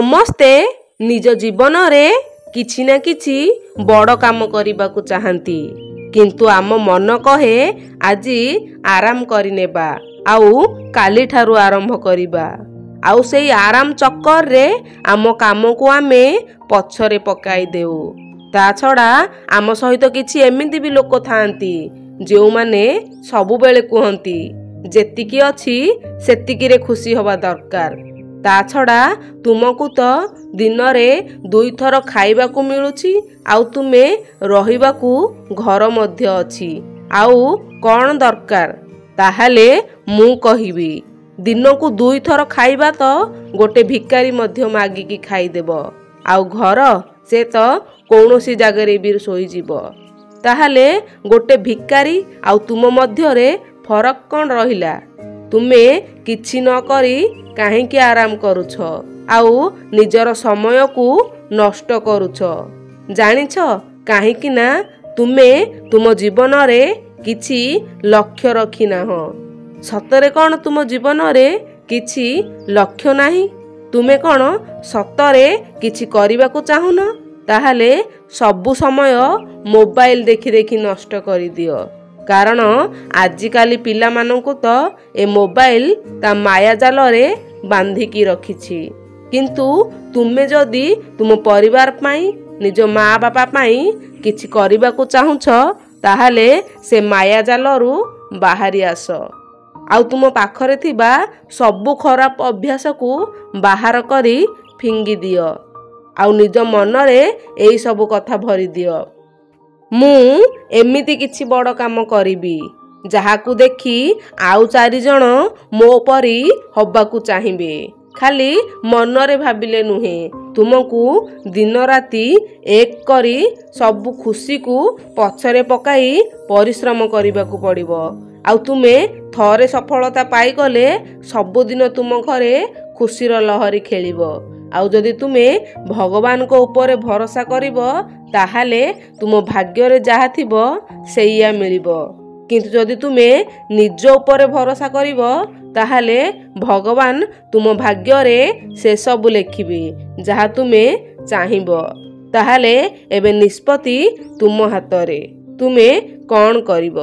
ସମସ୍ତେ ନିଜ ଜୀବନରେ କିଛି ନା କିଛି ବଡ଼ କାମ କରିବାକୁ ଚାହାନ୍ତି, କିନ୍ତୁ ଆମ ମନ କହେ ଆଜି ଆରାମ କରିନେବା ଆଉ କାଲିଠାରୁ ଆରମ୍ଭ କରିବା। ଆଉ ସେଇ ଆରାମ ଚକ୍କରରେ ଆମ କାମକୁ ଆମେ ପଛରେ ପକାଇ ଦେଉ। ତା ଛଡ଼ା ଆମ ସହିତ କିଛି ଏମିତି ବି ଲୋକ ଥାଆନ୍ତି ଯେଉଁମାନେ ସବୁବେଳେ କୁହନ୍ତି ଯେତିକି ଅଛି ସେତିକିରେ ଖୁସି ହେବା ଦରକାର। ତା ଛଡ଼ା ତୁମକୁ ତ ଦିନରେ 2 ଥର ଖାଇବାକୁ ମିଳୁଛି, ଆଉ ତୁମେ ରହିବାକୁ ଘର ମଧ୍ୟ ଅଛି, ଆଉ କ'ଣ ଦରକାର? ତାହେଲେ ମୁଁ କହିବି ଦିନକୁ 2 ଥର ଖାଇବା ତ ଗୋଟେ ଭିକାରୀ ମଧ୍ୟ ମାଗିକି ଖାଇଦେବ, ଆଉ ଘର ସେ ତ କୌଣସି ଜାଗାରେ ବି ଶୋଇଯିବ। ତାହେଲେ ଗୋଟେ ଭିକାରୀ ଆଉ ତୁମ ମଧ୍ୟରେ ଫରକ କ'ଣ ରହିଲା? ତୁମେ କିଛି ନ କରି କାହିଁକି ଆରାମ କରୁଛ ଆଉ ନିଜର ସମୟକୁ ନଷ୍ଟ କରୁଛ? ଜାଣିଛ କାହିଁକି ନା ତୁମେ ତୁମ ଜୀବନରେ କିଛି ଲକ୍ଷ୍ୟ ରଖିନାହଁ। ସତରେ କ'ଣ ତୁମ ଜୀବନରେ କିଛି ଲକ୍ଷ୍ୟ ନାହିଁ? ତୁମେ କ'ଣ ସତରେ କିଛି କରିବାକୁ ଚାହୁଁନ? ତାହେଲେ ସବୁ ସମୟ ମୋବାଇଲ ଦେଖି ଦେଖି ନଷ୍ଟ କରିଦିଅ। କାରଣ ଆଜିକାଲି ପିଲାମାନଙ୍କୁ ତ ଏ ମୋବାଇଲ ତା ମାୟାଜାଲରେ ବାନ୍ଧିକି ରଖିଛି। କିନ୍ତୁ ତୁମେ ଯଦି ତୁମ ପରିବାର ପାଇଁ, ନିଜ ମା ବାପା ପାଇଁ କିଛି କରିବାକୁ ଚାହୁଁଛ, ତାହେଲେ ସେ ମାୟାଜାଲରୁ ବାହାରି ଆସ। ଆଉ ତୁମ ପାଖରେ ଥିବା ସବୁ ଖରାପ ଅଭ୍ୟାସକୁ ବାହାର କରି ଫିଙ୍ଗି ଦିଅ, ଆଉ ନିଜ ମନରେ ଏଇ ସବୁ କଥା ଭରିଦିଅ। ମୁଁ ଏମିତି କିଛି ବଡ଼ କାମ କରିବି ଯାହାକୁ ଦେଖି ଆଉ 4 ଜଣ ମୋ ପରି ହବାକୁ ଚାହିଁବେ। ଖାଲି ମନରେ ଭାବିଲେ ନୁହେଁ, ତୁମକୁ ଦିନ ରାତି ଏକ କରି ସବୁ ଖୁସିକୁ ପଛରେ ପକାଇ ପରିଶ୍ରମ କରିବାକୁ ପଡ଼ିବ। ଆଉ ତୁମେ ଥରେ ସଫଳତା ପାଇଗଲେ ସବୁଦିନ ତୁମ ଘରେ ଖୁସିର ଲହରୀ ଖେଳିବ। ଆଉ ଯଦି ତୁମେ ଭଗବାନଙ୍କ ଉପରେ ଭରସା କରିବ, ତାହେଲେ ତୁମ ଭାଗ୍ୟରେ ଯାହା ଥିବ ସେଇଆ ମିଳିବ। କିନ୍ତୁ ଯଦି ତୁମେ ନିଜ ଉପରେ ଭରସା କରିବ, ତାହେଲେ ଭଗବାନ ତୁମ ଭାଗ୍ୟରେ ସେସବୁ ଲେଖିବେ ଯାହା ତୁମେ ଚାହିଁବ। ତାହେଲେ ଏବେ ନିଷ୍ପତ୍ତି ତୁମ ହାତରେ, ତୁମେ କ'ଣ କରିବ?